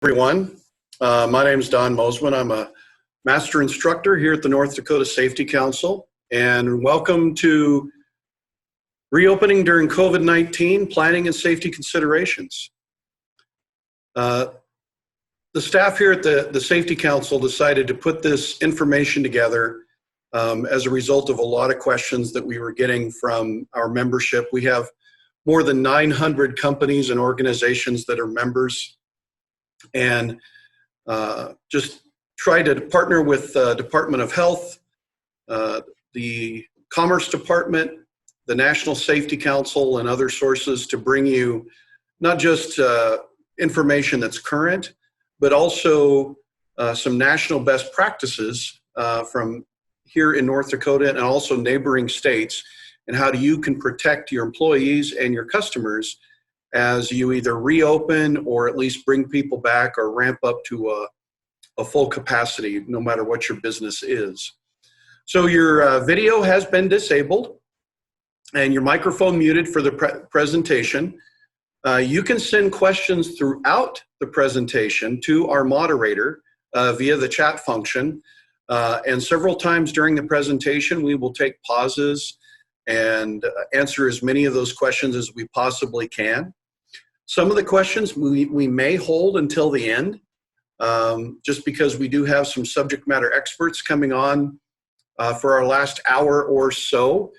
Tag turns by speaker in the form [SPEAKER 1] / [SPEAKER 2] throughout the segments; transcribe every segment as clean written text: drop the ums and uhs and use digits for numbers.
[SPEAKER 1] Everyone. My name is Don Mosman. I'm a master instructor here at the North Dakota Safety Council, and welcome to Reopening During COVID-19 Planning and Safety Considerations. The staff here at the Safety Council decided to put this information together as a result of a lot of questions that we were getting from our membership. We have more than 900 companies and organizations that are members, and just try to partner with the Department of Health, the Commerce Department, the National Safety Council, and other sources to bring you not just information that's current, but also some national best practices from here in North Dakota and also neighboring states, and how you can protect your employees and your customers as you either reopen or at least bring people back or ramp up to a full capacity, no matter what your business is. So your video has been disabled and your microphone muted for the presentation. You can send questions throughout the presentation to our moderator via the chat function. And several times during the presentation, we will take pauses and answer as many of those questions as we possibly can. Some of the questions we may hold until the end, just because we do have some subject matter experts coming on for our last hour or so.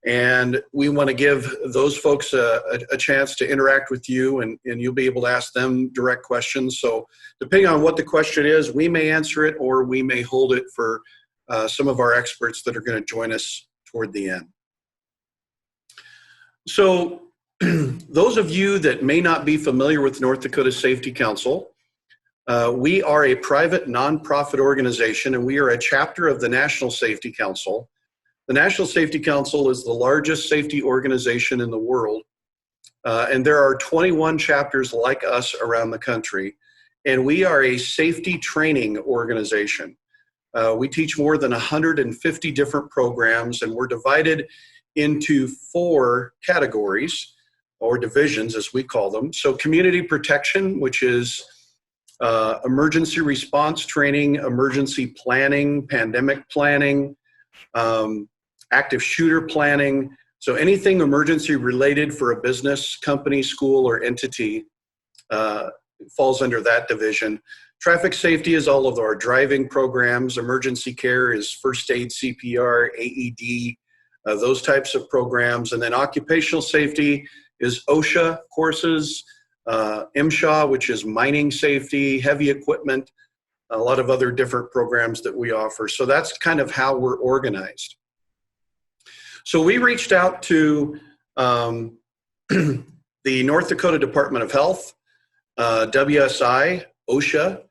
[SPEAKER 1] And we want to give those folks a chance to interact with you, and you'll be able to ask them direct questions. So depending on what the question is, we may answer it or we may hold it for some of our experts that are going to join us toward the end. So those of you that may not be familiar with North Dakota Safety Council, we are a private nonprofit organization, and we are a chapter of the National Safety Council. The National Safety Council is the largest safety organization in the world, and there are 21 chapters like us around the country, and we are a safety training organization. We teach more than 150 different programs, and we're divided into 4 categories, or divisions as we call them. So community protection, which is emergency response training, emergency planning, pandemic planning, active shooter planning. So anything emergency related for a business, company, school, or entity falls under that division. Traffic safety is all of our driving programs. Emergency care is first aid, CPR, AED, those types of programs. And then occupational safety is OSHA courses, MSHA, which is mining safety, heavy equipment, a lot of other different programs that we offer. So that's kind of how we're organized. So we reached out to the North Dakota Department of Health, WSI, OSHA.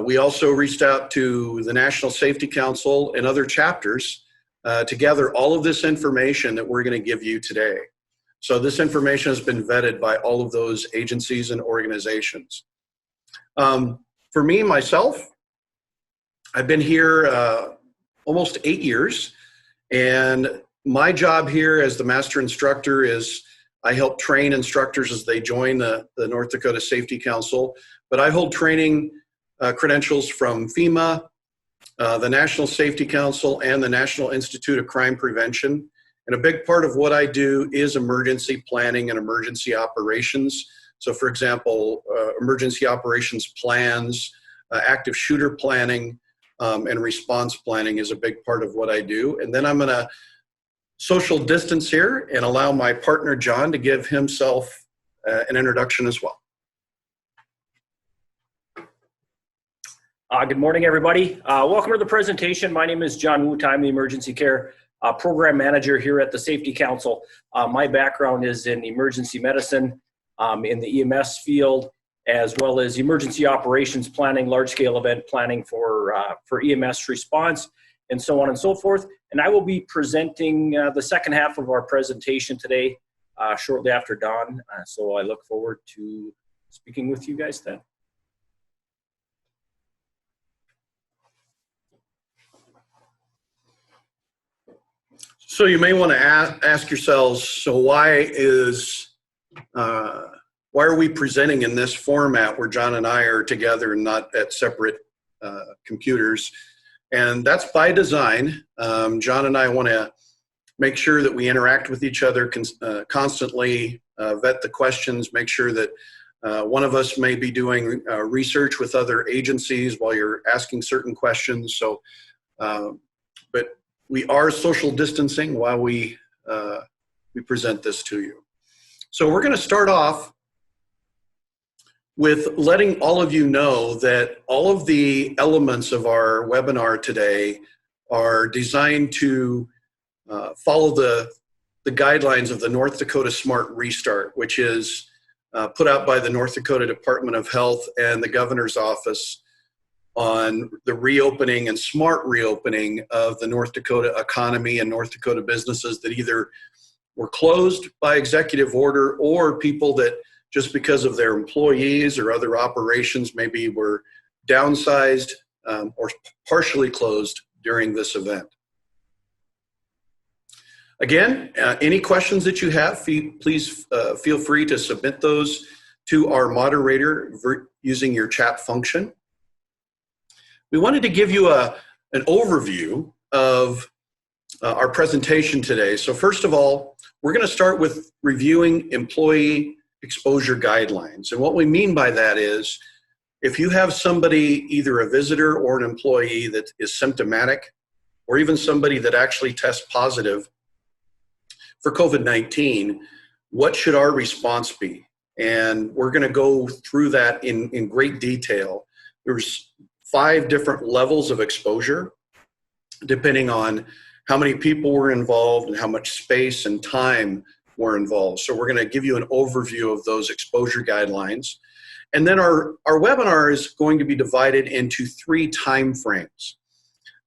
[SPEAKER 1] We also reached out to the National Safety Council and other chapters to gather all of this information that we're going to give you today. So this information has been vetted by all of those agencies and organizations. For me, myself, I've been here almost 8 years, and my job here as the master instructor is I help train instructors as they join the North Dakota Safety Council, but I hold training credentials from FEMA, the National Safety Council, and the National Institute of Crime Prevention. And a big part of what I do is emergency planning and emergency operations. So for example, emergency operations plans, active shooter planning, and response planning is a big part of what I do. And then I'm gonna social distance here and allow my partner, John, to give himself an introduction as well.
[SPEAKER 2] Good morning, everybody. Welcome to the presentation. My name is John Woot. I'm the Emergency Care Program Manager here at the Safety Council. My background is in emergency medicine, in the EMS field, as well as emergency operations planning, large-scale event planning for EMS response, and so on and so forth. And I will be presenting the second half of our presentation today, shortly after dawn. So I look forward to speaking with you guys then.
[SPEAKER 1] So you may want to ask yourselves, so why is why are we presenting in this format where John and I are together and not at separate computers? And that's by design. John and I want to make sure that we interact with each other constantly, vet the questions, make sure that one of us may be doing research with other agencies while you're asking certain questions. So, but we are social distancing while we present this to you. So we're going to start off with letting all of you know that all of the elements of our webinar today are designed to follow the guidelines of the North Dakota Smart Restart, which is put out by the North Dakota Department of Health and the Governor's Office on the reopening and smart reopening of the North Dakota economy and North Dakota businesses that either were closed by executive order or people that just because of their employees or other operations maybe were downsized or partially closed during this event. Again, any questions that you have, please feel free to submit those to our moderator using your chat function. We wanted to give you an overview of our presentation today. So first of all, we're going to start with reviewing employee exposure guidelines. And what we mean by that is if you have somebody, either a visitor or an employee that is symptomatic, or even somebody that actually tests positive for COVID-19, what should our response be? And we're going to go through that in great detail. There's 5 different levels of exposure, depending on how many people were involved and how much space and time were involved. So we're going to give you an overview of those exposure guidelines. And then our webinar is going to be divided into 3 time frames.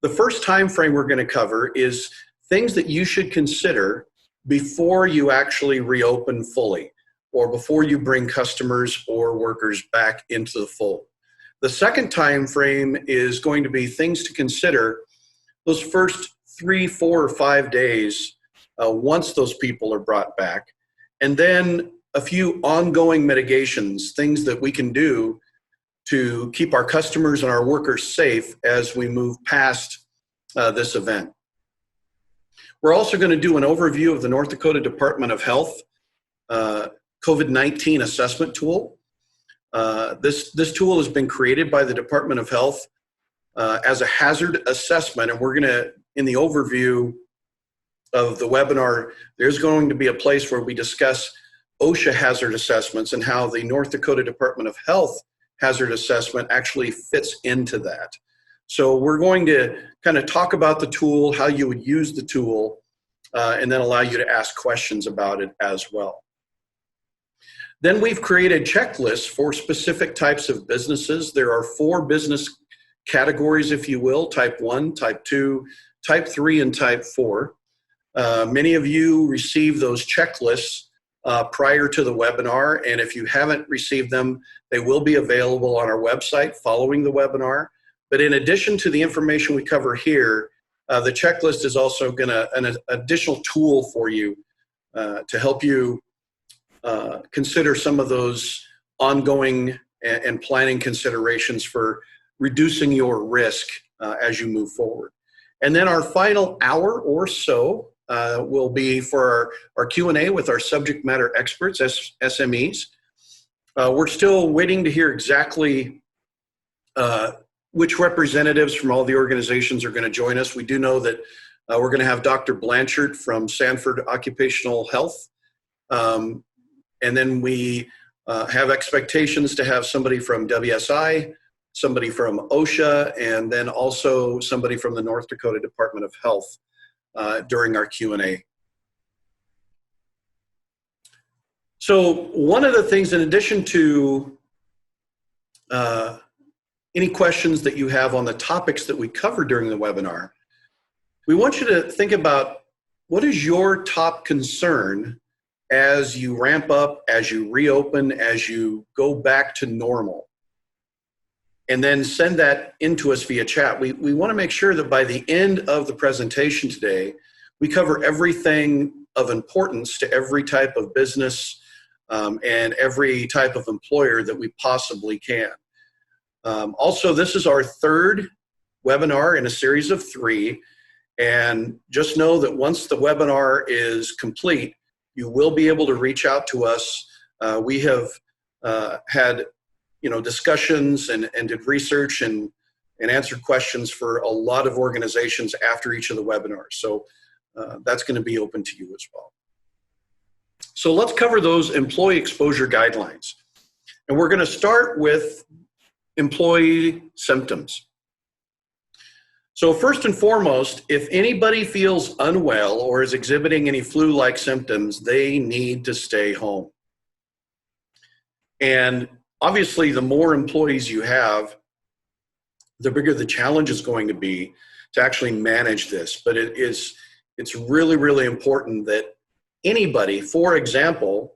[SPEAKER 1] The first time frame we're going to cover is things that you should consider before you actually reopen fully, or before you bring customers or workers back into the fold. The second time frame is going to be things to consider those first 3, 4, or 5 days once those people are brought back, and then a few ongoing mitigations, things that we can do to keep our customers and our workers safe as we move past this event. We're also going to do an overview of the North Dakota Department of Health COVID-19 assessment tool. This tool has been created by the Department of Health as a hazard assessment, and we're going to, in the overview of the webinar, there's going to be a place where we discuss OSHA hazard assessments and how the North Dakota Department of Health hazard assessment actually fits into that. So we're going to kind of talk about the tool, how you would use the tool, and then allow you to ask questions about it as well. Then we've created checklists for specific types of businesses. There are 4 business categories, if you will: type 1, type 2, type 3, and type 4. Many of you received those checklists prior to the webinar, and if you haven't received them, they will be available on our website following the webinar. But in addition to the information we cover here, the checklist is also an additional tool for you to help you consider some of those ongoing and planning considerations for reducing your risk as you move forward. And then our final hour or so will be for our Q&A with our subject matter experts, SMEs. We're still waiting to hear exactly which representatives from all the organizations are going to join us. We do know that we're going to have Dr. Blanchard from Sanford Occupational Health. And then we have expectations to have somebody from WSI, somebody from OSHA, and then also somebody from the North Dakota Department of Health during our Q&A. So one of the things, in addition to any questions that you have on the topics that we cover during the webinar, we want you to think about what is your top concern as you ramp up, as you reopen, as you go back to normal. And then send that into us via chat. We want to make sure that by the end of the presentation today, we cover everything of importance to every type of business and every type of employer that we possibly can. Also, this is our third webinar in a series of 3. And just know that once the webinar is complete, you will be able to reach out to us. We have had discussions and did research and answered questions for a lot of organizations after each of the webinars. So that's going to be open to you as well. So let's cover those employee exposure guidelines. And we're going to start with employee symptoms. So first and foremost, if anybody feels unwell or is exhibiting any flu-like symptoms, they need to stay home. And obviously, the more employees you have, the bigger the challenge is going to be to actually manage this. But it's really, really important that anybody, for example,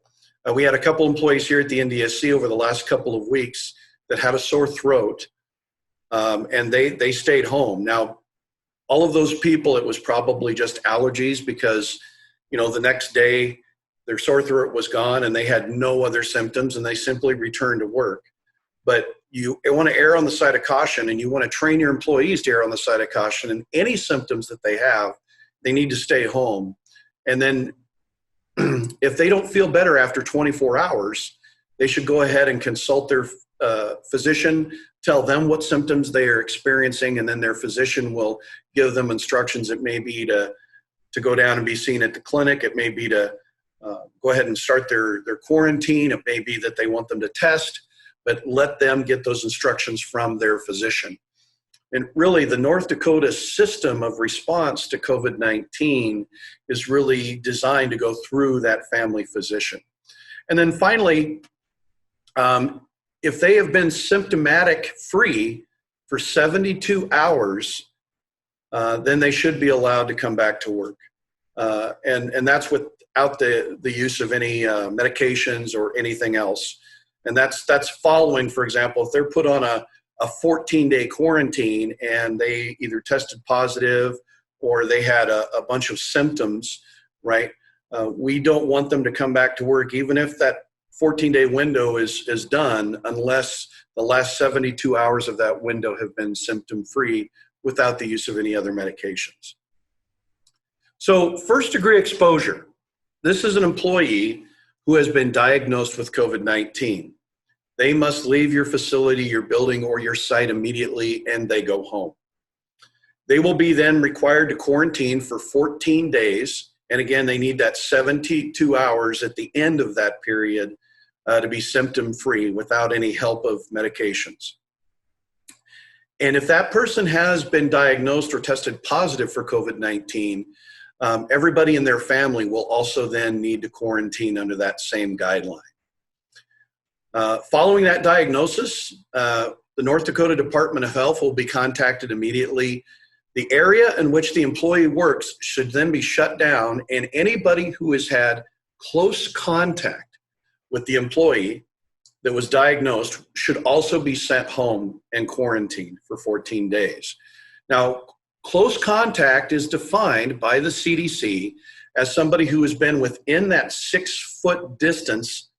[SPEAKER 1] we had a couple employees here at the NDSC over the last couple of weeks that had a sore throat, and they stayed home. Now, all of those people, it was probably just allergies because, the next day their sore throat was gone and they had no other symptoms and they simply returned to work. But you want to err on the side of caution, and you want to train your employees to err on the side of caution. And any symptoms that they have, they need to stay home. And then if they don't feel better after 24 hours, they should go ahead and consult their physician, tell them what symptoms they are experiencing, and then their physician will give them instructions. It may be to go down and be seen at the clinic. It may be to go ahead and start their quarantine. It may be that they want them to test, but let them get those instructions from their physician. And really, the North Dakota system of response to COVID-19 is really designed to go through that family physician. And then finally, if they have been symptomatic free for 72 hours, then they should be allowed to come back to work. And that's without the use of any medications or anything else. And that's following, for example, if they're put on a 14-day quarantine and they either tested positive or they had a bunch of symptoms, right? We don't want them to come back to work, even if that 14-day window is done, unless the last 72 hours of that window have been symptom-free without the use of any other medications. So first-degree exposure. This is an employee who has been diagnosed with COVID-19. They must leave your facility, your building, or your site immediately, and they go home. They will be then required to quarantine for 14 days. And again, they need that 72 hours at the end of that period to be symptom-free without any help of medications. And if that person has been diagnosed or tested positive for COVID-19, everybody in their family will also then need to quarantine under that same guideline. Following that diagnosis, the North Dakota Department of Health will be contacted immediately. The area in which the employee works should then be shut down, and anybody who has had close contact with the employee that was diagnosed should also be sent home and quarantined for 14 days. Now, close contact is defined by the CDC as somebody who has been within that 6-foot distance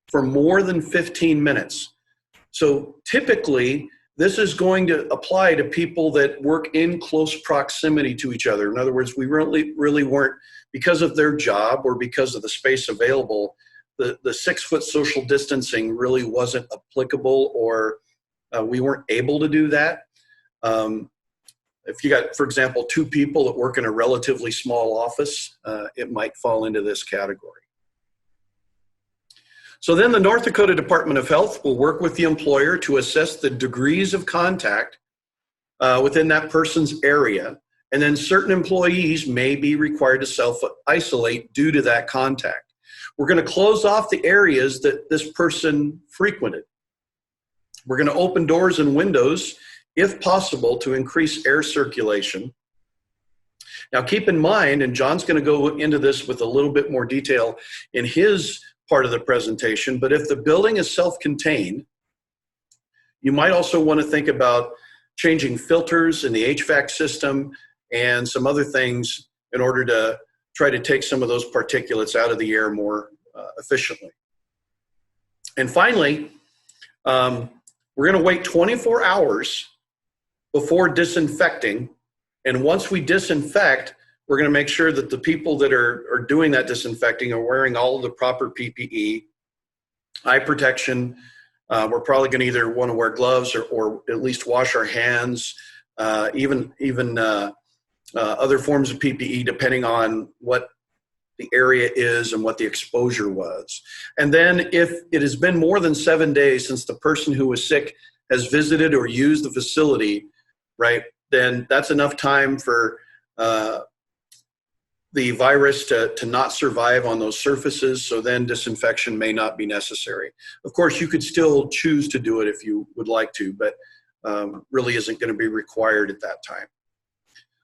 [SPEAKER 1] for more than 15 minutes. So typically, this is going to apply to people that work in close proximity to each other. In other words, we really weren't, because of their job or because of the space available, the 6-foot social distancing really wasn't applicable, or we weren't able to do that. If you got, for example, 2 people that work in a relatively small office, it might fall into this category. So then the North Dakota Department of Health will work with the employer to assess the degrees of contact within that person's area. And then certain employees may be required to self-isolate due to that contact. We're going to close off the areas that this person frequented. We're going to open doors and windows, if possible, to increase air circulation. Now keep in mind, and John's going to go into this with a little bit more detail in his part of the presentation, but if the building is self-contained, you might also want to think about changing filters in the HVAC system and some other things in order to try to take some of those particulates out of the air more efficiently. And finally, we're going to wait 24 hours before disinfecting. And once we disinfect, we're going to make sure that the people that are doing that disinfecting are wearing all of the proper PPE, eye protection. We're probably going to either want to wear gloves or at least wash our hands, even other forms of PPE, depending on what the area is and what the exposure was. And then if it has been more than 7 days since the person who was sick has visited or used the facility, right, then that's enough time for the virus to not survive on those surfaces, so then disinfection may not be necessary. Of course, you could still choose to do it if you would like to, but really isn't going to be required at that time.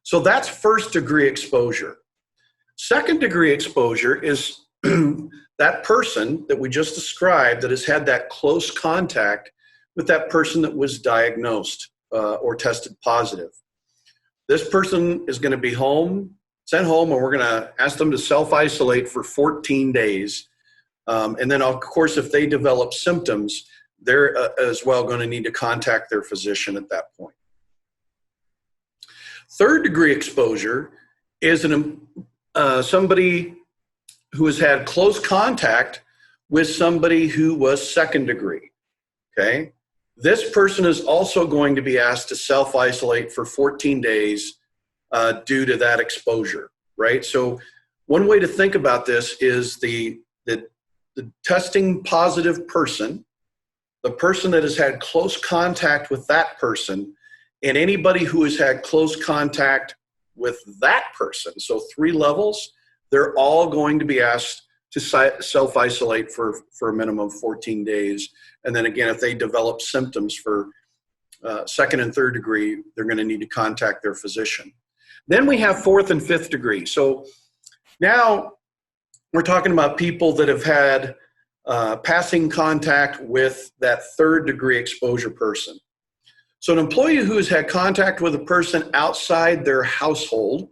[SPEAKER 1] So that's first degree exposure. Second degree exposure is that person that we just described that has had that close contact with that person that was diagnosed or tested positive. This person is going to be sent home, and we're going to ask them to self-isolate for 14 days. And then, of course, if they develop symptoms, they're as well going to need to contact their physician at that point. Third degree exposure is somebody who has had close contact with somebody who was second degree, okay? This person is also going to be asked to self-isolate for 14 days due to that exposure, right? So one way to think about this is the testing positive person, the person that has had close contact with that person, and anybody who has had close contact with that person, so 3 levels, they're all going to be asked to self-isolate for a minimum of 14 days. And then again, if they develop symptoms for second and third degree, they're going to need to contact their physician. Then we have fourth and fifth degree. So now we're talking about people that have had passing contact with that third degree exposure person. So an employee who has had contact with a person outside their household,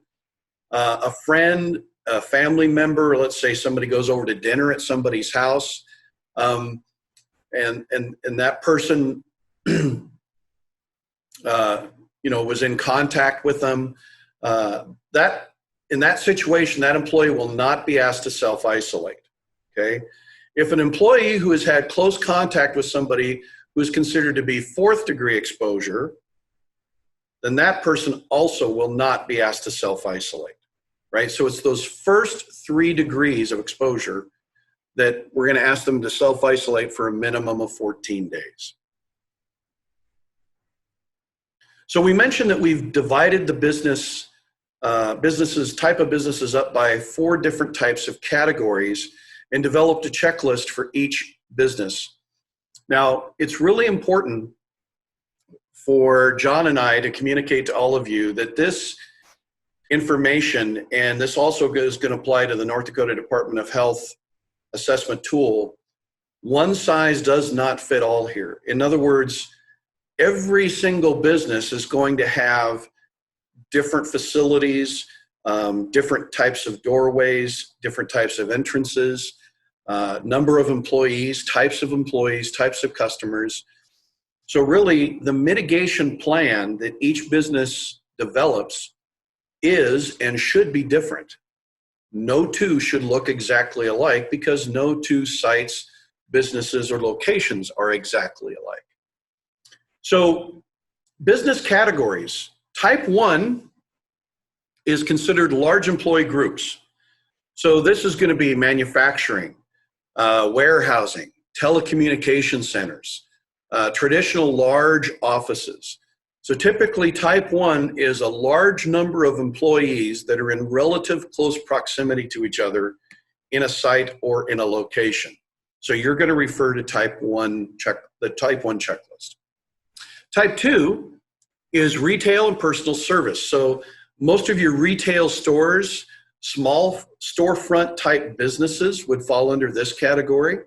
[SPEAKER 1] a friend, a family member, let's say somebody goes over to dinner at somebody's house, and that person was in contact with them, that in that situation, that employee will not be asked to self-isolate, okay? If an employee who has had close contact with somebody who is considered to be fourth degree exposure, then that person also will not be asked to self-isolate, right? So it's those first 3 degrees of exposure that we're going to ask them to self-isolate for a minimum of 14 days. So we mentioned that we've divided the type of businesses up by 4 different types of categories and developed a checklist for each business. Now, it's really important for John and I to communicate to all of you that this information, and this also is going to apply to the North Dakota Department of Health assessment tool, one size does not fit all here. In other words, every single business is going to have different facilities, different types of doorways, different types of entrances, number of employees, types of customers. So really, the mitigation plan that each business develops is and should be different. No 2 should look exactly alike because no 2 sites, businesses, or locations are exactly alike. So business categories. Type 1 is considered large employee groups. So this is going to be manufacturing, warehousing, telecommunication centers, traditional large offices. So typically type 1 is a large number of employees that are in relative close proximity to each other in a site or in a location. So you're going to refer to the type 1 checklist. Type 2 is retail and personal service. So most of your retail stores, small storefront type businesses would fall under this category.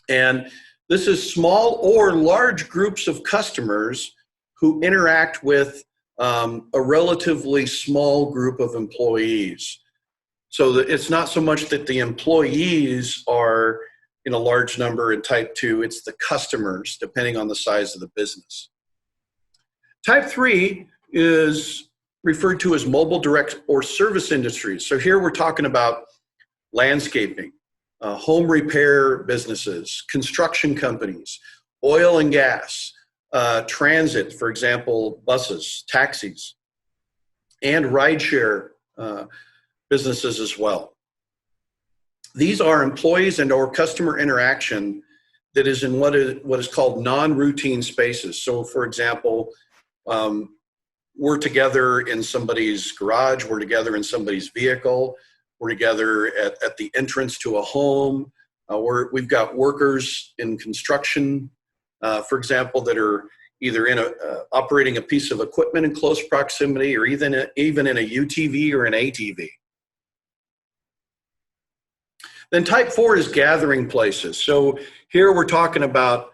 [SPEAKER 1] And this is small or large groups of customers who interact with a relatively small group of employees. So that it's not so much that the employees are in a large number. And type 2, it's the customers, depending on the size of the business. Type 3 is referred to as mobile direct or service industries. So here we're talking about landscaping, home repair businesses, construction companies, oil and gas, transit, for example, buses, taxis, and rideshare businesses as well. These are employees and or customer interaction that is in what is called non-routine spaces. So for example, we're together in somebody's garage, we're together in somebody's vehicle, we're together at the entrance to a home. We've got workers in construction, for example, that are either operating a piece of equipment in close proximity, or even in a UTV or an ATV. Then type 4 is gathering places. So here we're talking about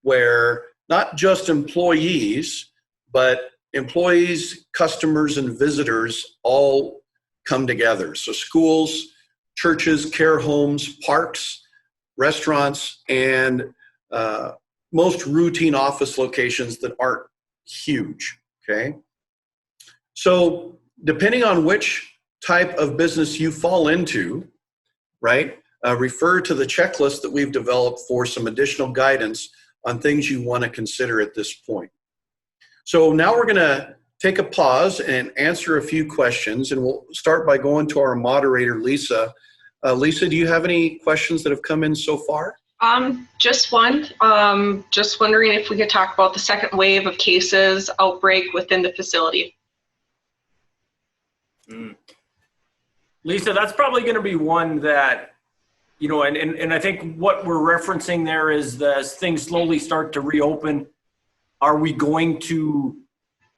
[SPEAKER 1] where not just employees, but employees, customers, and visitors all come together. So schools, churches, care homes, parks, restaurants, and most routine office locations that aren't huge, okay? So depending on which type of business you fall into, right, refer to the checklist that we've developed for some additional guidance on things you want to consider at this point. So now we're going to take a pause and answer a few questions, and we'll start by going to our moderator, Lisa. Lisa, do you have any questions that have come in so far?
[SPEAKER 3] Just one. Just wondering if we could talk about the second wave of cases outbreak within the facility.
[SPEAKER 2] Lisa, that's probably going to be one that, you know, and I think what we're referencing there is that as things slowly start to reopen, are we going to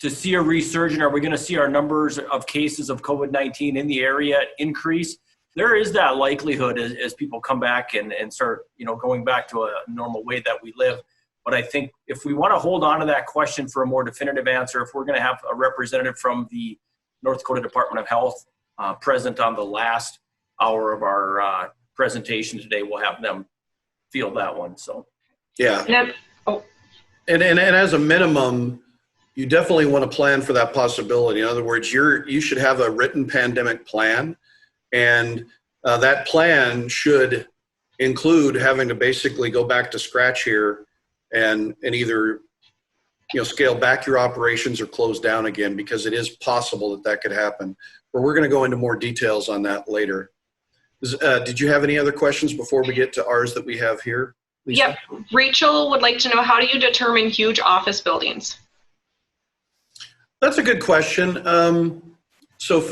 [SPEAKER 2] see a resurgence? Are we going to see our numbers of cases of COVID-19 in the area increase? There is that likelihood as people come back and start, you know, going back to a normal way that we live. But I think if we want to hold on to that question for a more definitive answer, if we're going to have a representative from the North Dakota Department of Health present on the last hour of our presentation today, we'll have them field that one. So,
[SPEAKER 1] yeah. And as a minimum, you definitely want to plan for that possibility. In other words, you should have a written pandemic plan, and that plan should include having to basically go back to scratch here and either, you know, scale back your operations or close down again, because it is possible that could happen. But we're going to go into more details on that later. Did you have any other questions before we get to ours that we have here, Lisa?
[SPEAKER 3] Yep. Rachel would like to know, how do you determine huge office buildings?
[SPEAKER 1] That's a good question. So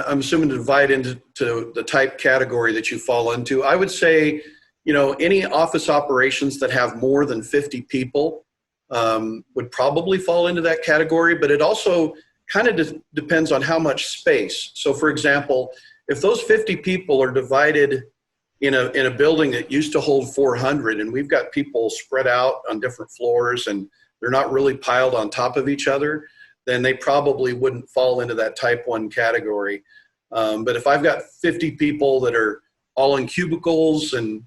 [SPEAKER 1] I'm assuming to divide into the type category that you fall into. I would say, you know, any office operations that have more than 50 people would probably fall into that category, but it also kind of depends on how much space. So for example, if those 50 people are divided in a building that used to hold 400, and we've got people spread out on different floors and they're not really piled on top of each other, then they probably wouldn't fall into that type 1 category. But if I've got 50 people that are all in cubicles and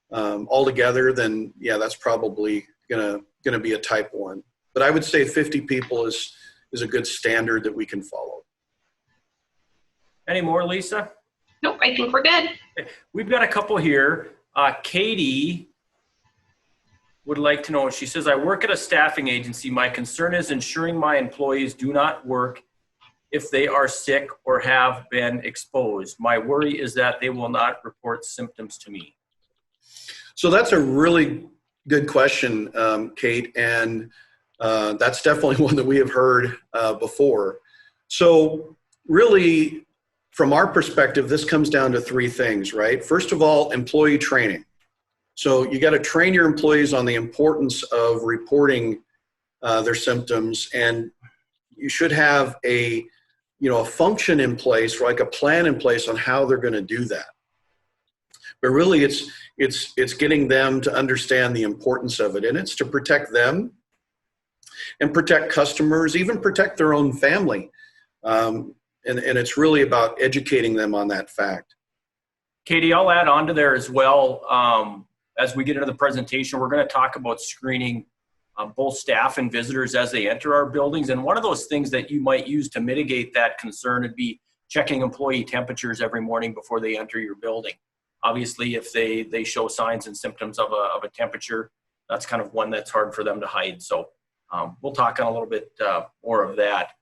[SPEAKER 1] all together, then yeah, that's probably gonna be a type 1. But I would say 50 people is a good standard that we can follow.
[SPEAKER 2] Any more, Lisa?
[SPEAKER 3] Nope, I think we're good.
[SPEAKER 2] We've got a couple here. Katie would like to know, she says, I work at a staffing agency. My concern is ensuring my employees do not work if they are sick or have been exposed. My worry is that they will not report symptoms to me.
[SPEAKER 1] So that's a really good question, Kate, and that's definitely one that we have heard before. So really, from our perspective, this comes down to 3 things, right? First of all, employee training. So you got to train your employees on the importance of reporting their symptoms, and you should have a function in place, like a plan in place on how they're going to do that. But really, it's getting them to understand the importance of it, and it's to protect them and protect customers, even protect their own family. And it's really about educating them on that fact.
[SPEAKER 2] Katie, I'll add on to there as well. as we get into the presentation, we're going to talk about screening both staff and visitors as they enter our buildings. And one of those things that you might use to mitigate that concern would be checking employee temperatures every morning before they enter your building. Obviously, if they show signs and symptoms of a temperature, that's kind of one that's hard for them to hide. So we'll talk on a little bit more of that.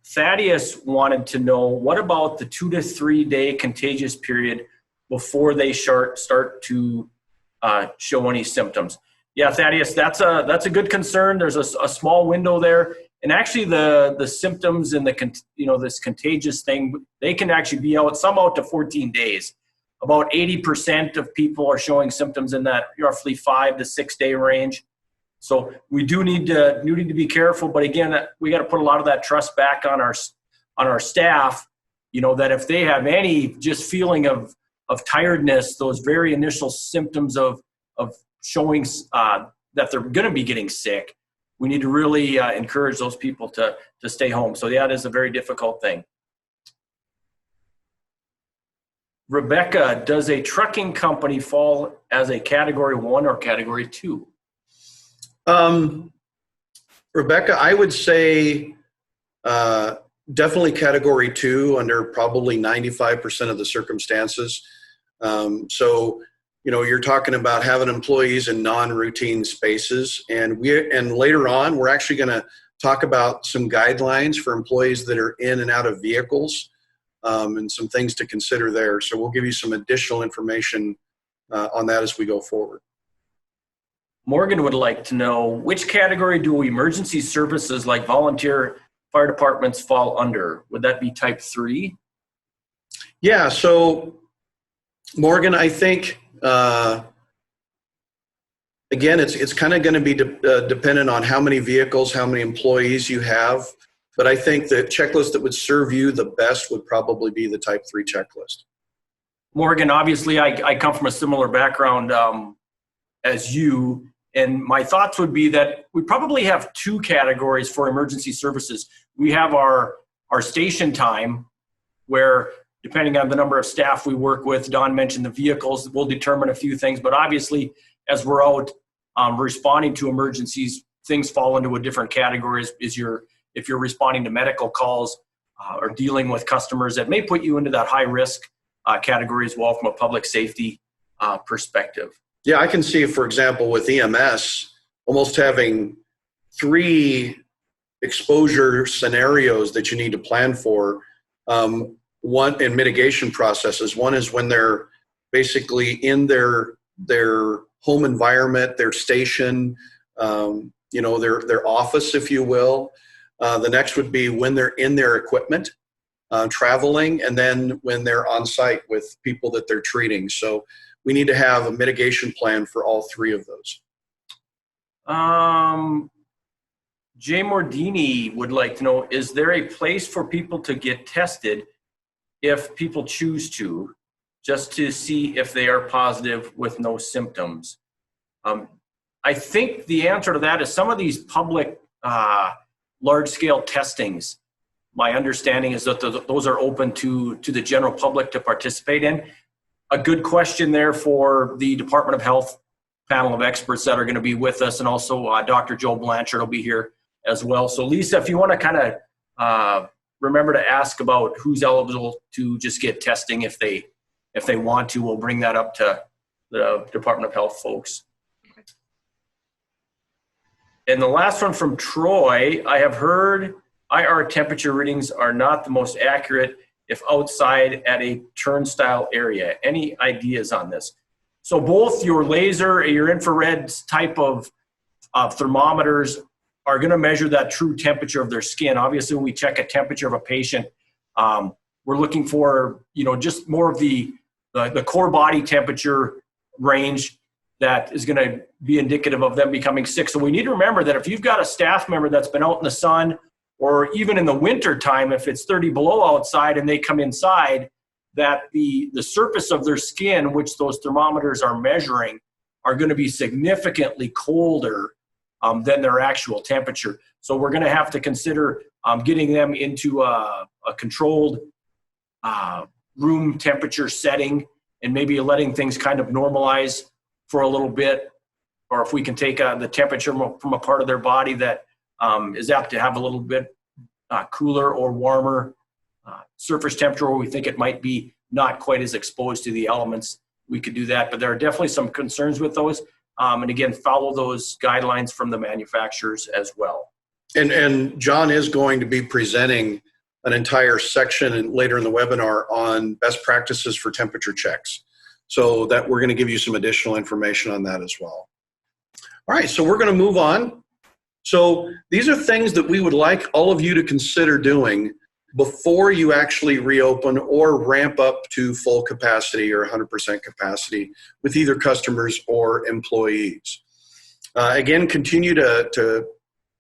[SPEAKER 2] Thaddeus wanted to know, what about the 2 to 3 day contagious period before they start to show any symptoms? Yeah, Thaddeus, that's a good concern. There's a small window there, and actually the symptoms and this contagious thing, they can actually be out to 14 days. About 80% of people are showing symptoms in that roughly 5 to 6 day range. So we do need to be careful, but again, we got to put a lot of that trust back on our staff. That if they have any just feeling of tiredness, those very initial symptoms of showing that they're going to be getting sick, we need to really encourage those people to stay home. So that is a very difficult thing. Rebecca, does a trucking company fall as a category 1 or category 2?
[SPEAKER 1] Rebecca, I would say definitely category 2 under probably 95% of the circumstances. So, you're talking about having employees in non-routine spaces, and later on, we're actually going to talk about some guidelines for employees that are in and out of vehicles, and some things to consider there. So we'll give you some additional information on that as we go forward.
[SPEAKER 2] Morgan would like to know, which category do emergency services like volunteer fire departments fall under? Would that be type 3?
[SPEAKER 1] Yeah, so Morgan, I think, again, it's kind of going to be dependent on how many vehicles, how many employees you have. But I think the checklist that would serve you the best would probably be the type 3 checklist.
[SPEAKER 2] Morgan, obviously I come from a similar background as you. And my thoughts would be that we probably have 2 categories for emergency services. We have our station time, where depending on the number of staff we work with, Don mentioned the vehicles, will determine a few things. But obviously, as we're out responding to emergencies, things fall into a different category. If you're responding to medical calls or dealing with customers, that may put you into that high risk category as well from a public safety perspective.
[SPEAKER 1] Yeah, I can see, for example, with EMS, almost having 3 exposure scenarios that you need to plan for. One in mitigation processes. One is when they're basically in their home environment, their station, their office, if you will. The next would be when they're in their equipment, traveling, and then when they're on site with people that they're treating. So we need to have a mitigation plan for all 3 of those.
[SPEAKER 2] Jay Mordini would like to know, is there a place for people to get tested if people choose to, just to see if they are positive with no symptoms? I think the answer to that is some of these public large-scale testings, my understanding is that those are open to the general public to participate in. A good question there for the Department of Health panel of experts that are going to be with us, and also Dr. Joe Blanchard will be here as well. So Lisa, if you want to kind of remember to ask about who's eligible to just get testing if they want to, we'll bring that up to the Department of Health folks. And the last one from Troy, I have heard IR temperature readings are not the most accurate if outside at a turnstile area. Any ideas on this? So both your laser and your infrared type of thermometers are going to measure that true temperature of their skin. Obviously, when we check a temperature of a patient, we're looking for, just more of the core body temperature range that is going to be indicative of them becoming sick. So we need to remember that if you've got a staff member that's been out in the sun, or even in the winter time, if it's 30 below outside and they come inside, that the surface of their skin, which those thermometers are measuring, are going to be significantly colder than their actual temperature. So we're going to have to consider getting them into a controlled room temperature setting, and maybe letting things kind of normalize for a little bit, or if we can take the temperature from a part of their body that is apt to have a little bit cooler or warmer surface temperature, where we think it might be not quite as exposed to the elements, we could do that. But there are definitely some concerns with those. And again, follow those guidelines from the manufacturers as well.
[SPEAKER 1] And John is going to be presenting an entire section later in the webinar on best practices for temperature checks. So that we're going to give you some additional information on that as well. All right, so we're going to move on. So these are things that we would like all of you to consider doing before you actually reopen or ramp up to full capacity or 100% capacity with either customers or employees. Again, continue to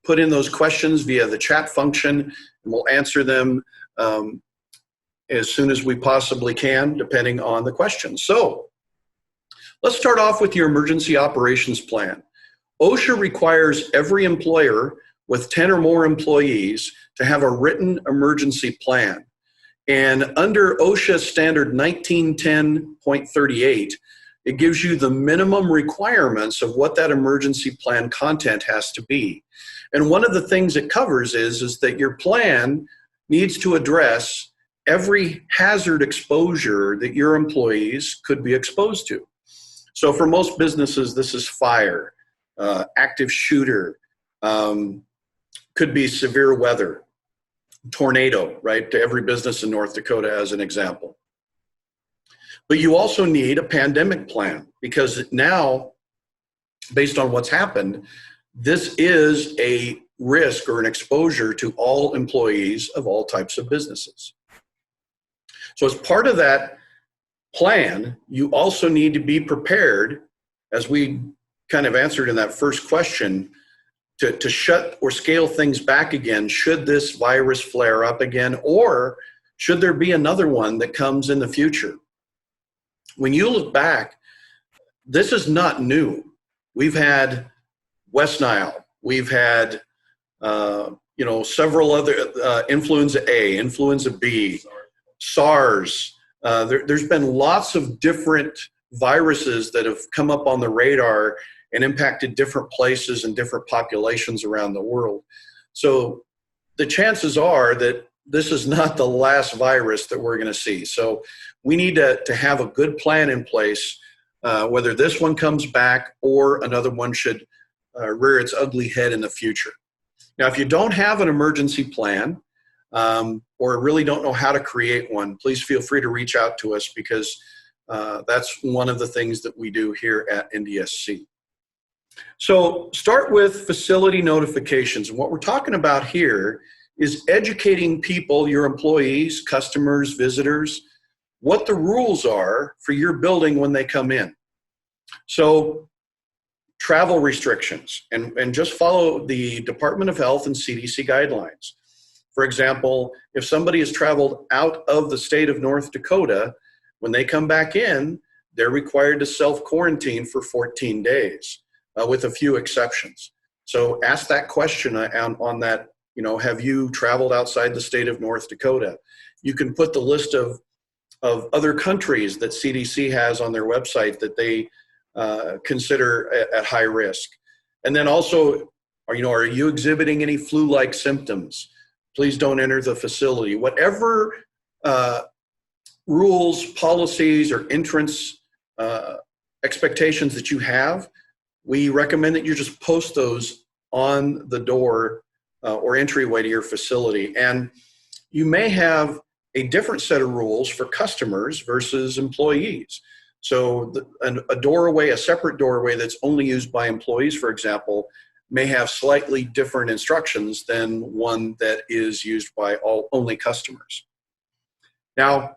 [SPEAKER 1] put in those questions via the chat function, and we'll answer them as soon as we possibly can, depending on the question. So let's start off with your emergency operations plan. OSHA requires every employer with 10 or more employees to have a written emergency plan. And under OSHA standard 1910.38, it gives you the minimum requirements of what that emergency plan content has to be. And one of the things it covers is that your plan needs to address every hazard exposure that your employees could be exposed to. So for most businesses, this is fire, active shooter, could be severe weather, tornado, right, to every business in North Dakota as an example. But you also need a pandemic plan, because now, based on what's happened, this is a risk or an exposure to all employees of all types of businesses. So as part of that plan, you also need to be prepared, as we kind of answered in that first question, to shut or scale things back again should this virus flare up again, or should there be another one that comes in the future. When you look back, this is not new. We've had West Nile, we've had several other influenza A, influenza B, SARS. There's been lots of different viruses that have come up on the radar and impacted different places and different populations around the world. So the chances are that this is not the last virus that we're going to see. So we need to have a good plan in place, whether this one comes back or another one should rear its ugly head in the future. Now, if you don't have an emergency plan or really don't know how to create one, please feel free to reach out to us, because that's one of the things that we do here at NDSC. So start with facility notifications. And what we're talking about here is educating people, your employees, customers, visitors, what the rules are for your building when they come in. So travel restrictions, and just follow the Department of Health and CDC guidelines. For example, if somebody has traveled out of the state of North Dakota, when they come back in, they're required to self-quarantine for 14 days. With a few exceptions. So ask that question on that, have you traveled outside the state of North Dakota? You can put the list of other countries that CDC has on their website that they consider at high risk. And then also, are you exhibiting any flu-like symptoms? Please don't enter the facility. Whatever rules, policies, or entrance expectations that you have, we recommend that you just post those on the door or entryway to your facility. And you may have a different set of rules for customers versus employees. So a separate doorway that's only used by employees, for example, may have slightly different instructions than one that is used by only customers. Now,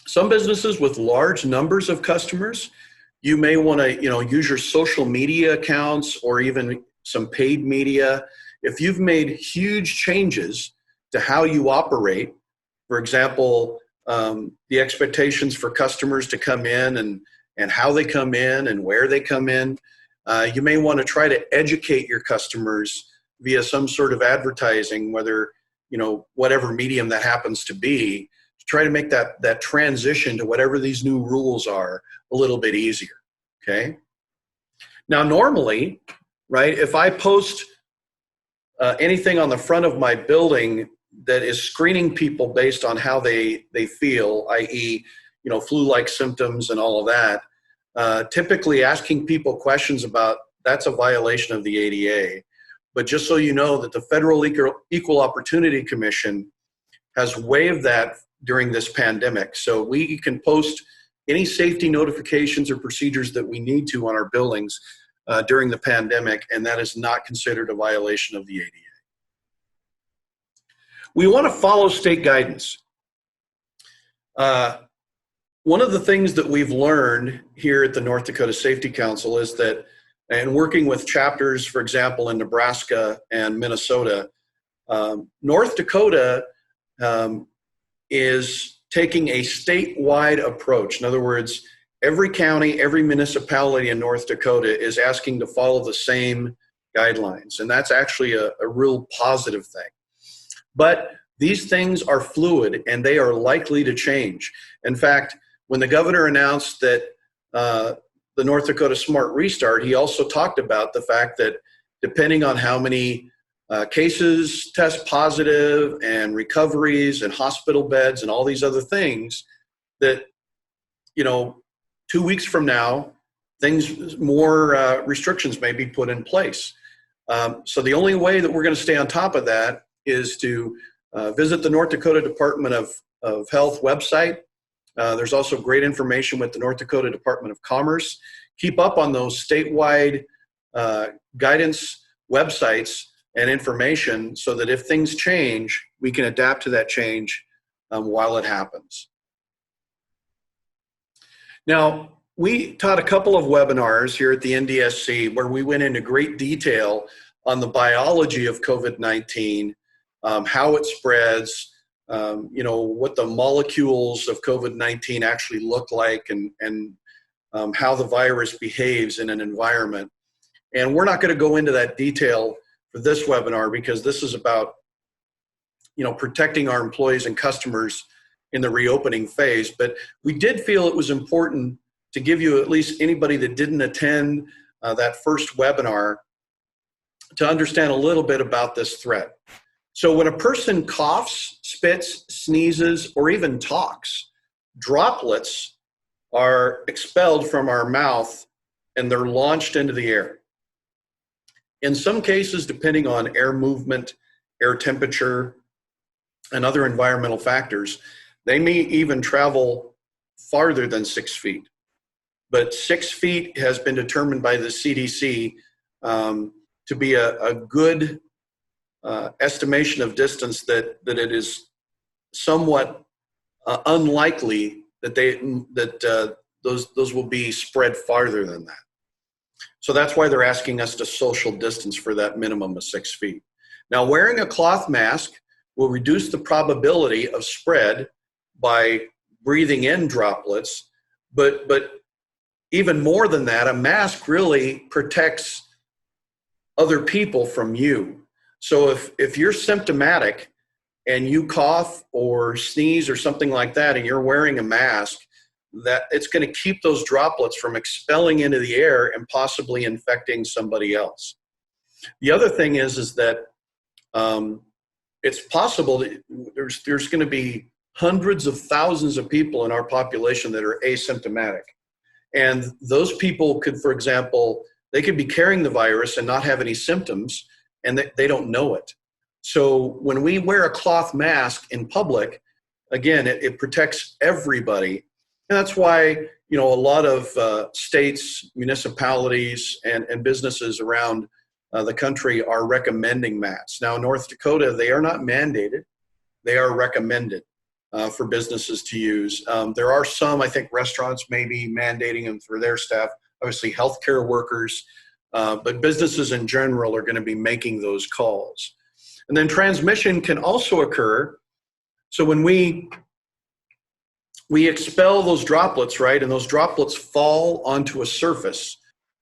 [SPEAKER 1] some businesses with large numbers of customers, you may want to, use your social media accounts or even some paid media. If you've made huge changes to how you operate, for example, the expectations for customers to come in and how they come in and where they come in, you may want to try to educate your customers via some sort of advertising, whether, whatever medium that happens to be, to try to make that transition to whatever these new rules are a little bit easier, okay? Now, normally, right, if I post anything on the front of my building that is screening people based on how they feel, i.e., flu-like symptoms and all of that, typically asking people questions about that's a violation of the ADA. But just so you know that the Federal Equal Opportunity Commission has waived that during this pandemic. So we can post any safety notifications or procedures that we need to on our buildings during the pandemic, and that is not considered a violation of the ADA. We want to follow state guidance. One of the things that we've learned here at the North Dakota Safety Council is that, and working with chapters, for example, in Nebraska and Minnesota, North Dakota is taking a statewide approach. In other words, every county, every municipality in North Dakota is asking to follow the same guidelines. And that's actually a real positive thing. But these things are fluid and they are likely to change. In fact, when the governor announced that the North Dakota Smart Restart, he also talked about the fact that depending on how many cases test positive and recoveries and hospital beds and all these other things, that 2 weeks from now, more restrictions may be put in place. So the only way that we're going to stay on top of that is to visit the North Dakota Department of Health website. There's also great information with the North Dakota Department of Commerce. Keep up on those statewide guidance websites and information so that if things change, we can adapt to that change while it happens. Now, we taught a couple of webinars here at the NDSC where we went into great detail on the biology of COVID-19, how it spreads, what the molecules of COVID-19 actually look like, and how the virus behaves in an environment. And we're not going to go into that detail for this webinar because this is about, protecting our employees and customers in the reopening phase. But we did feel it was important to give you, at least anybody that didn't attend that first webinar, to understand a little bit about this threat. So when a person coughs, spits, sneezes, or even talks, droplets are expelled from our mouth and they're launched into the air. In some cases, depending on air movement, air temperature, and other environmental factors, they may even travel farther than 6 feet. But 6 feet has been determined by the CDC to be a good estimation of distance that it is somewhat unlikely that those will be spread farther than that. So that's why they're asking us to social distance for that minimum of 6 feet. Now, wearing a cloth mask will reduce the probability of spread by breathing in droplets, but even more than that, a mask really protects other people from you. So if you're symptomatic and you cough or sneeze or something like that and you're wearing a mask, that it's going to keep those droplets from expelling into the air and possibly infecting somebody else. The other thing is that it's possible that there's going to be hundreds of thousands of people in our population that are asymptomatic. And those people could, for example, they could be carrying the virus and not have any symptoms, and they don't know it. So when we wear a cloth mask in public, again, it protects everybody. And that's why, a lot of states, municipalities, and businesses around the country are recommending masks. Now, in North Dakota, they are not mandated. They are recommended for businesses to use. There are some, I think, restaurants may be mandating them for their staff, obviously healthcare workers, but businesses in general are going to be making those calls. And then transmission can also occur. So when we expel those droplets, right, and those droplets fall onto a surface,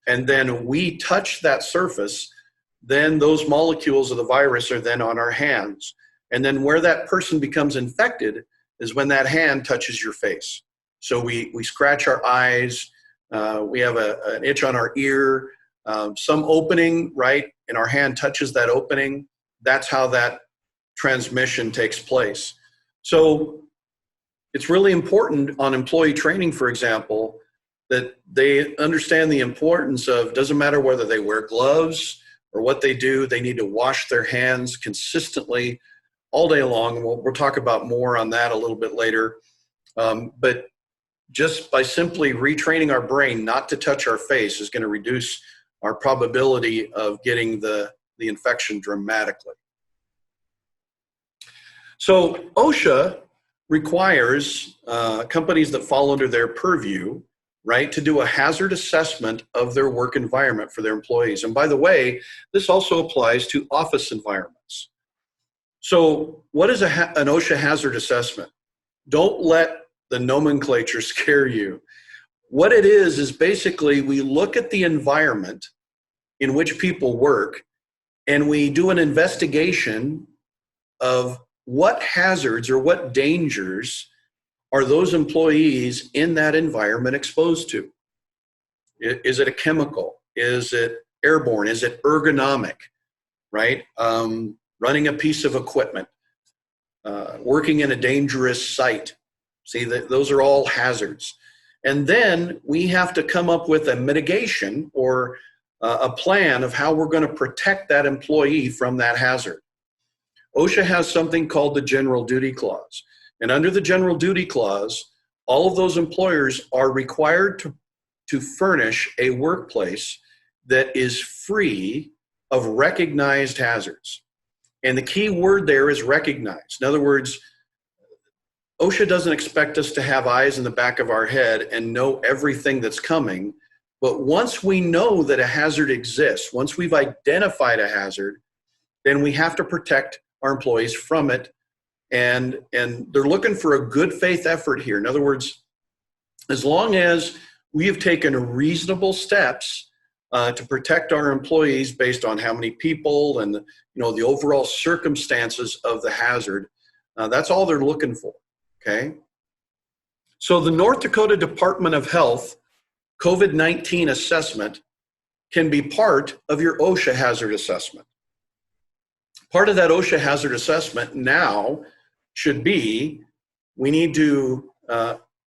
[SPEAKER 1] and then we touch that surface, then those molecules of the virus are then on our hands. And then where that person becomes infected is when that hand touches your face. So we scratch our eyes, we have an itch on our ear, some opening, right, and our hand touches that opening, that's how that transmission takes place. So it's really important on employee training, for example, that they understand the importance of, doesn't matter whether they wear gloves or what they do, they need to wash their hands consistently all day long. And we'll talk about more on that a little bit later. But just by simply retraining our brain not to touch our face is going to reduce our probability of getting the infection dramatically. So OSHA requires companies that fall under their purview, right, to do a hazard assessment of their work environment for their employees. And by the way, this also applies to office environments. So what is an OSHA hazard assessment? Don't let the nomenclature scare you. What it is basically we look at the environment in which people work and we do an investigation of what hazards or what dangers are those employees in that environment exposed to. Is it a chemical? Is it airborne? Is it ergonomic, right? Running a piece of equipment, working in a dangerous site. See, those are all hazards. And then we have to come up with a mitigation or a plan of how we're going to protect that employee from that hazard. OSHA has something called the General Duty Clause. And under the General Duty Clause, all of those employers are required to furnish a workplace that is free of recognized hazards. And the key word there is recognized. In other words, OSHA doesn't expect us to have eyes in the back of our head and know everything that's coming. But once we know that a hazard exists, once we've identified a hazard, then we have to protect our employees from it. And they're looking for a good faith effort here. In other words, as long as we have taken reasonable steps to protect our employees based on how many people and the overall circumstances of the hazard, that's all they're looking for. Okay. So the North Dakota Department of Health COVID-19 assessment can be part of your OSHA hazard assessment. Part of that OSHA hazard assessment now should be, we need to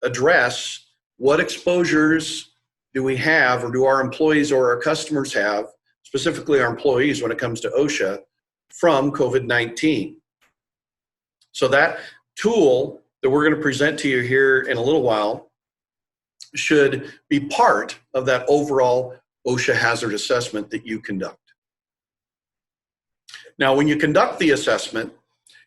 [SPEAKER 1] address what exposures do we have, or do our employees or our customers have, specifically our employees when it comes to OSHA, from COVID-19. So that tool that we're going to present to you here in a little while should be part of that overall OSHA hazard assessment that you conduct. Now, when you conduct the assessment,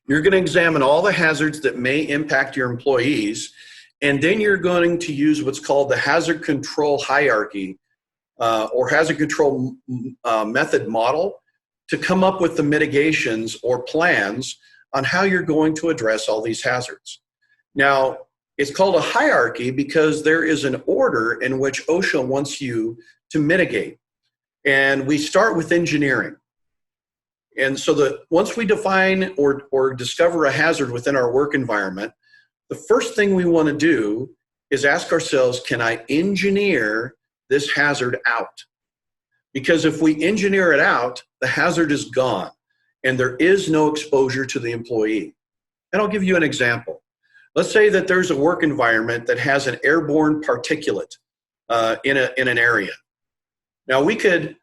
[SPEAKER 1] you're going to examine all the hazards that may impact your employees, and then you're going to use what's called the hazard control hierarchy or hazard control method model to come up with the mitigations or plans on how you're going to address all these hazards. Now, it's called a hierarchy because there is an order in which OSHA wants you to mitigate. And we start with engineering. And so once we define or discover a hazard within our work environment, the first thing we want to do is ask ourselves, can I engineer this hazard out? Because if we engineer it out, the hazard is gone and there is no exposure to the employee. And I'll give you an example. Let's say that there's a work environment that has an airborne particulate in an area. Now, we could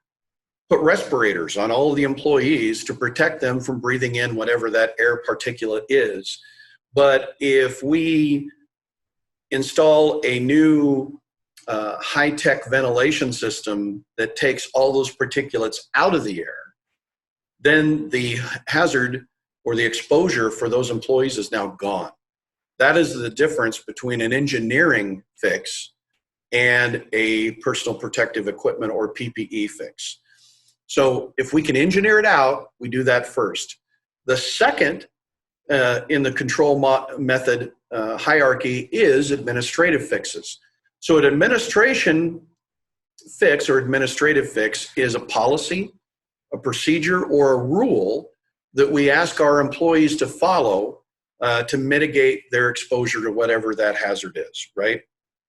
[SPEAKER 1] put respirators on all of the employees to protect them from breathing in whatever that air particulate is. But if we install a new high-tech ventilation system that takes all those particulates out of the air, then the hazard or the exposure for those employees is now gone. That is the difference between an engineering fix and a personal protective equipment or PPE fix. So if we can engineer it out, we do that first. The second in the control method hierarchy is administrative fixes. So an administration fix or administrative fix is a policy, a procedure, or a rule that we ask our employees to follow to mitigate their exposure to whatever that hazard is, right?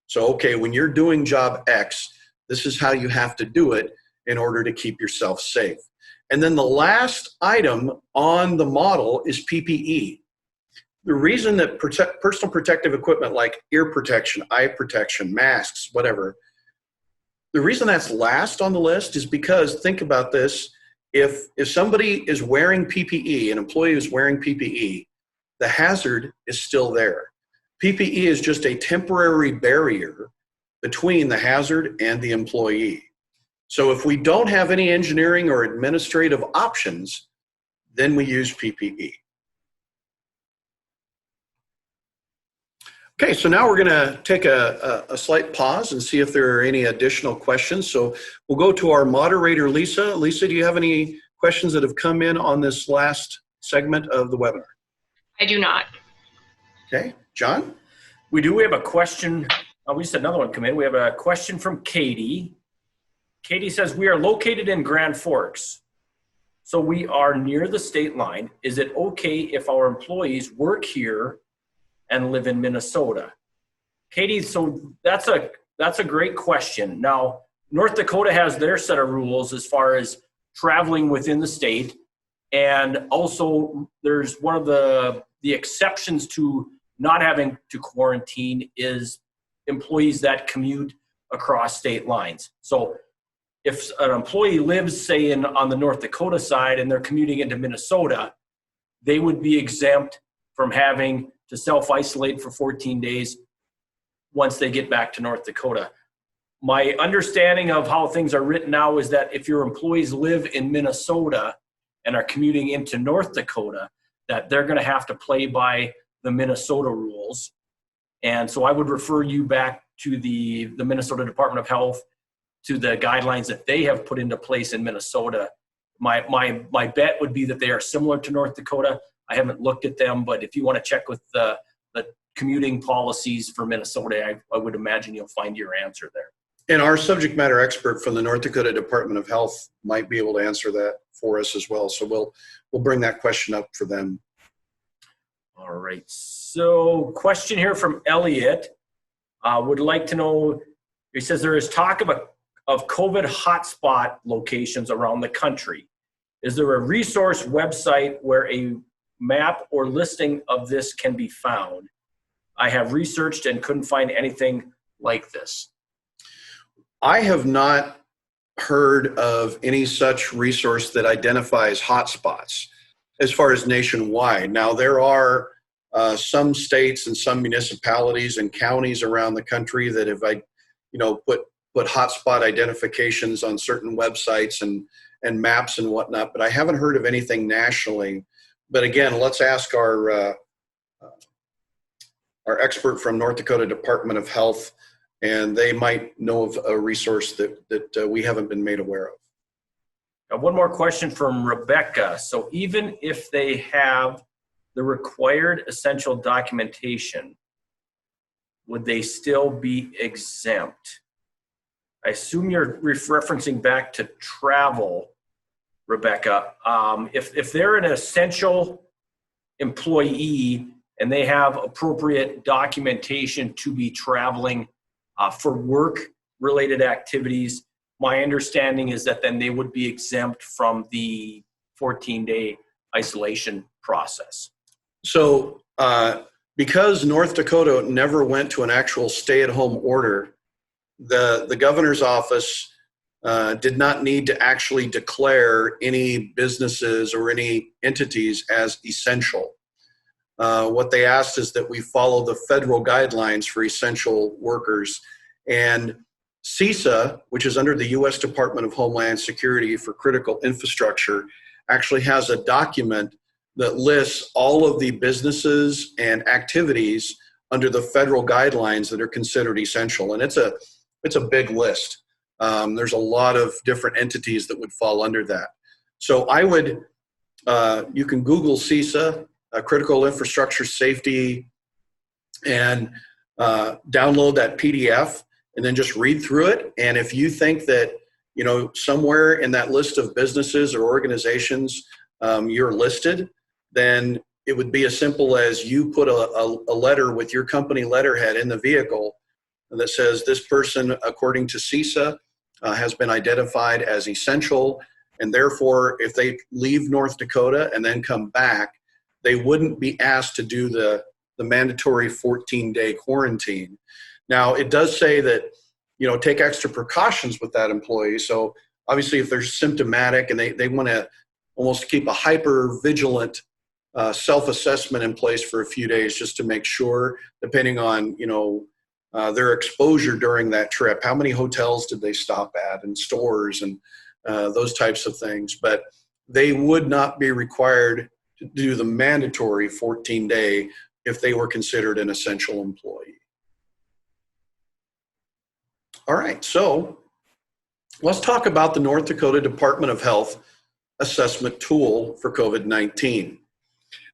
[SPEAKER 1] So, okay, when you're doing job X, this is how you have to do it in order to keep yourself safe. And then the last item on the model is PPE. The reason that personal protective equipment like ear protection, eye protection, masks, whatever, the reason that's last on the list is because, think about this, if somebody is wearing PPE, an employee is wearing PPE, the hazard is still there. PPE is just a temporary barrier between the hazard and the employee. So if we don't have any engineering or administrative options, then we use PPE. Okay, so now we're going to take a slight pause and see if there are any additional questions. So we'll go to our moderator, Lisa. Lisa, do you have any questions that have come in on this last segment of the webinar?
[SPEAKER 3] I do not.
[SPEAKER 1] Okay, John?
[SPEAKER 2] We do. We have a question. We just had another one come in. We have a question from Katie. Katie says, we are located in Grand Forks, so we are near the state line. Is it okay if our employees work here and live in Minnesota? Katie, so that's a great question. Now, North Dakota has their set of rules as far as traveling within the state, and also there's one of the exceptions to not having to quarantine is employees that commute across state lines. So if an employee lives, say, on the North Dakota side and they're commuting into Minnesota, they would be exempt from having to self-isolate for 14 days once they get back to North Dakota. My understanding of how things are written now is that if your employees live in Minnesota and are commuting into North Dakota, that they're going to have to play by the Minnesota rules. And so I would refer you back to the Minnesota Department of Health, to the guidelines that they have put into place in Minnesota. My bet would be that they are similar to North Dakota. I haven't looked at them, but if you want to check with the commuting policies for Minnesota, I would imagine you'll find your answer there.
[SPEAKER 1] And our subject matter expert from the North Dakota Department of Health might be able to answer that for us as well. So we'll bring that question up for them.
[SPEAKER 2] All right. So question here from Elliot. Would like to know, he says there is talk of COVID hotspot locations around the country. Is there a resource website where a map or listing of this can be found? I have researched and couldn't find anything like this.
[SPEAKER 1] I have not heard of any such resource that identifies hotspots as far as nationwide. Now, there are some states and some municipalities and counties around the country that have, put hotspot identifications on certain websites and maps and whatnot, but I haven't heard of anything nationally. But again, let's ask our expert from North Dakota Department of Health, and they might know of a resource that we haven't been made aware of.
[SPEAKER 2] Now, one more question from Rebecca. So even if they have the required essential documentation, would they still be exempt? I assume you're referencing back to travel, Rebecca. If they're an essential employee and they have appropriate documentation to be traveling for work-related activities, my understanding is that then they would be exempt from the 14-day isolation process.
[SPEAKER 1] So because North Dakota never went to an actual stay-at-home order, the governor's office did not need to actually declare any businesses or any entities as essential. What they asked is that we follow the federal guidelines for essential workers. And CISA, which is under the U.S. Department of Homeland Security for critical infrastructure, actually has a document that lists all of the businesses and activities under the federal guidelines that are considered essential. And it's a big list. There's a lot of different entities that would fall under that. So I would, you can Google CISA, Critical Infrastructure Safety, and download that PDF and then just read through it. And if you think that, somewhere in that list of businesses or organizations you're listed, then it would be as simple as you put a letter with your company letterhead in the vehicle that says this person, according to CISA, has been identified as essential, and therefore if they leave North Dakota and then come back, they wouldn't be asked to do the mandatory 14-day quarantine. Now, it does say that, take extra precautions with that employee. So obviously if they're symptomatic and they want to almost keep a hyper vigilant self-assessment in place for a few days just to make sure, depending on, their exposure during that trip, how many hotels did they stop at and stores and those types of things. But they would not be required to do the mandatory 14-day if they were considered an essential employee. All right, so let's talk about the North Dakota Department of Health assessment tool for COVID-19.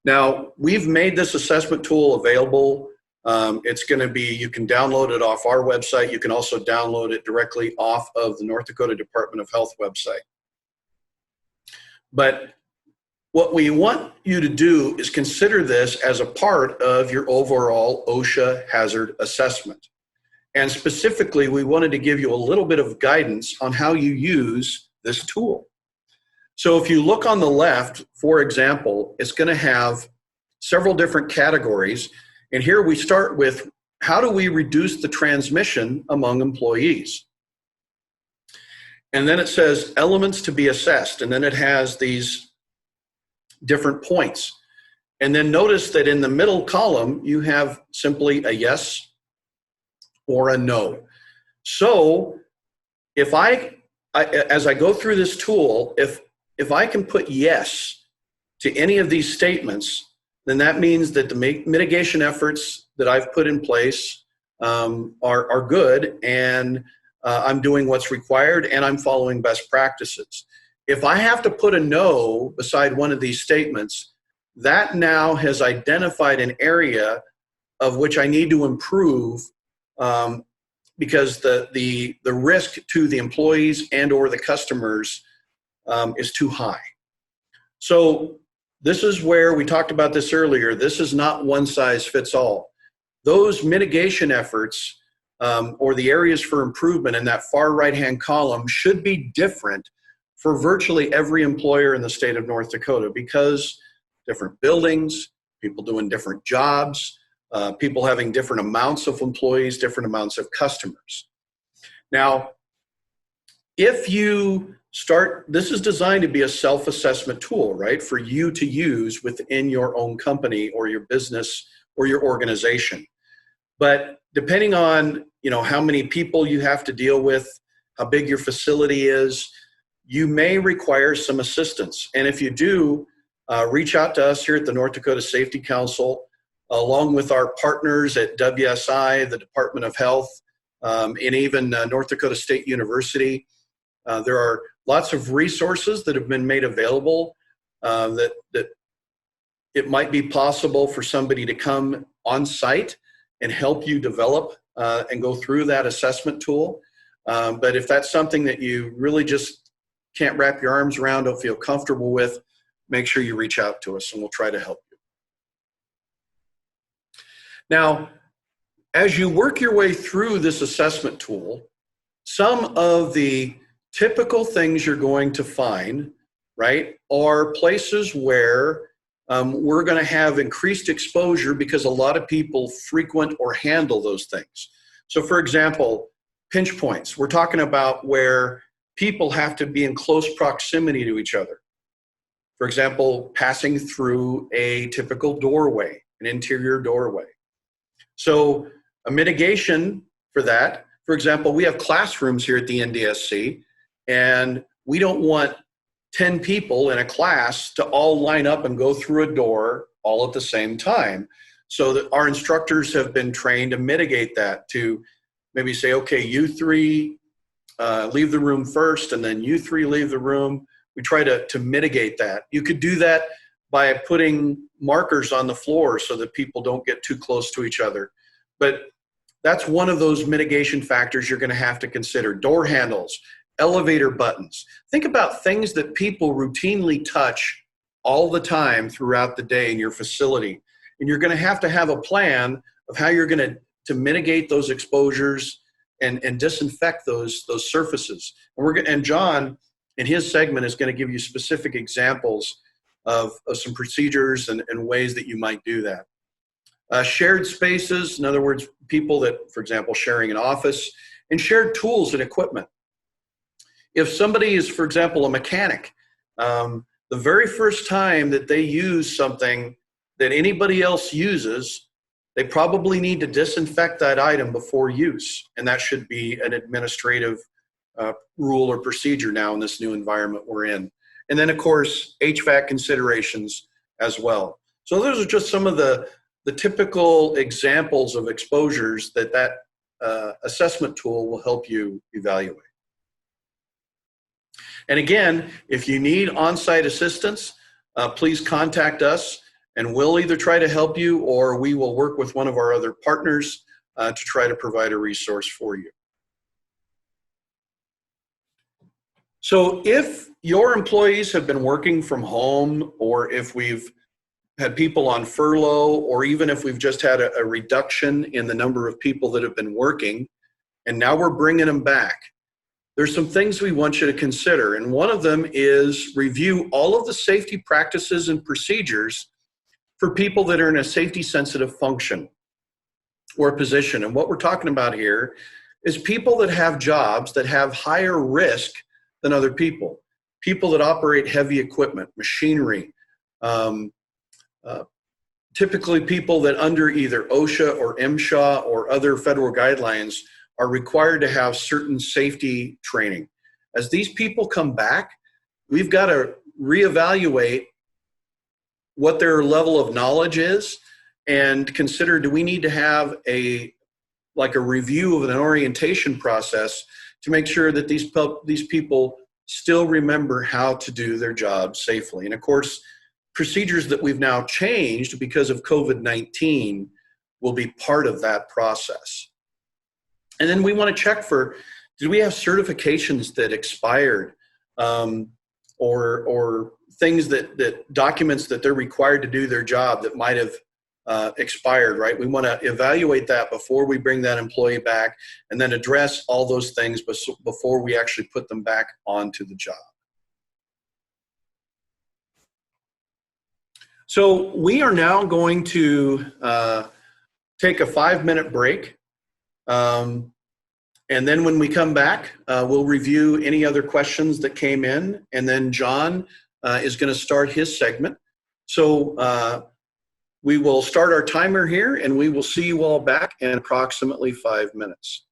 [SPEAKER 1] Now, we've made this assessment tool available. It's going to be, you can download it off our website. You can also download it directly off of the North Dakota Department of Health website. But what we want you to do is consider this as a part of your overall OSHA hazard assessment. And specifically, we wanted to give you a little bit of guidance on how you use this tool. So if you look on the left, for example, it's going to have several different categories. And here we start with, how do we reduce the transmission among employees? And then it says elements to be assessed. And then it has these different points. And then notice that in the middle column, you have simply a yes or a no. So if as I go through this tool, if I can put yes to any of these statements, then that means that the mitigation efforts that I've put in place are good, and I'm doing what's required, and I'm following best practices. If I have to put a no beside one of these statements, that now has identified an area of which I need to improve, because the risk to the employees and or the customers is too high. So this is where we talked about this earlier. This is not one size fits all. Those mitigation efforts or the areas for improvement in that far right-hand column should be different for virtually every employer in the state of North Dakota, because different buildings, people doing different jobs, people having different amounts of employees, different amounts of customers. Now, if you this is designed to be a self-assessment tool, right, for you to use within your own company or your business or your organization. But depending on, how many people you have to deal with, how big your facility is, you may require some assistance. And if you do, reach out to us here at the North Dakota Safety Council, along with our partners at WSI, the Department of Health, and even North Dakota State University. There are lots of resources that have been made available that it might be possible for somebody to come on site and help you develop and go through that assessment tool. But if that's something that you really just can't wrap your arms around, don't feel comfortable with, make sure you reach out to us and we'll try to help you. Now, as you work your way through this assessment tool, some of the typical things you're going to find, right, are places where we're going to have increased exposure because a lot of people frequent or handle those things. So for example, pinch points. We're talking about where people have to be in close proximity to each other. For example, passing through a typical doorway, an interior doorway. So a mitigation for that, for example, we have classrooms here at the NDSC, and we don't want 10 people in a class to all line up and go through a door all at the same time. So that our instructors have been trained to mitigate that, to maybe say, okay, you three leave the room first, and then you three leave the room. We try to mitigate that. You could do that by putting markers on the floor so that people don't get too close to each other. But that's one of those mitigation factors you're going to have to consider. Door handles, elevator buttons. Think about things that people routinely touch all the time throughout the day in your facility. And you're going to have a plan of how you're going to mitigate those exposures and disinfect those surfaces. And John, in his segment, is going to give you specific examples of some procedures and ways that you might do that. Shared spaces, in other words, people that, for example, sharing an office, and shared tools and equipment. If somebody is, for example, a mechanic, the very first time that they use something that anybody else uses, they probably need to disinfect that item before use. And that should be an administrative rule or procedure now in this new environment we're in. And then, of course, HVAC considerations as well. So those are just some of the typical examples of exposures that assessment tool will help you evaluate. And again, if you need on-site assistance, please contact us, and we'll either try to help you or we will work with one of our other partners to try to provide a resource for you. So if your employees have been working from home, or if we've had people on furlough, or even if we've just had a reduction in the number of people that have been working, and now we're bringing them back, there's some things we want you to consider. And one of them is review all of the safety practices and procedures for people that are in a safety sensitive function or position. And what we're talking about here is people that have jobs that have higher risk than other people. People that operate heavy equipment, machinery, typically people that under either OSHA or MSHA or other federal guidelines are required to have certain safety training. As these people come back, we've got to reevaluate what their level of knowledge is and consider, do we need to have a review of an orientation process to make sure that these people still remember how to do their job safely. And of course, procedures that we've now changed because of COVID-19 will be part of that process. And then we want to check for, did we have certifications that expired, or things that documents that they're required to do their job that might have expired, right? We want to evaluate that before we bring that employee back, and then address all those things before we actually put them back onto the job. So we are now going to take a 5-minute break. And then when we come back, we'll review any other questions that came in. And then John is going to start his segment. So we will start our timer here, and we will see you all back in approximately 5 minutes.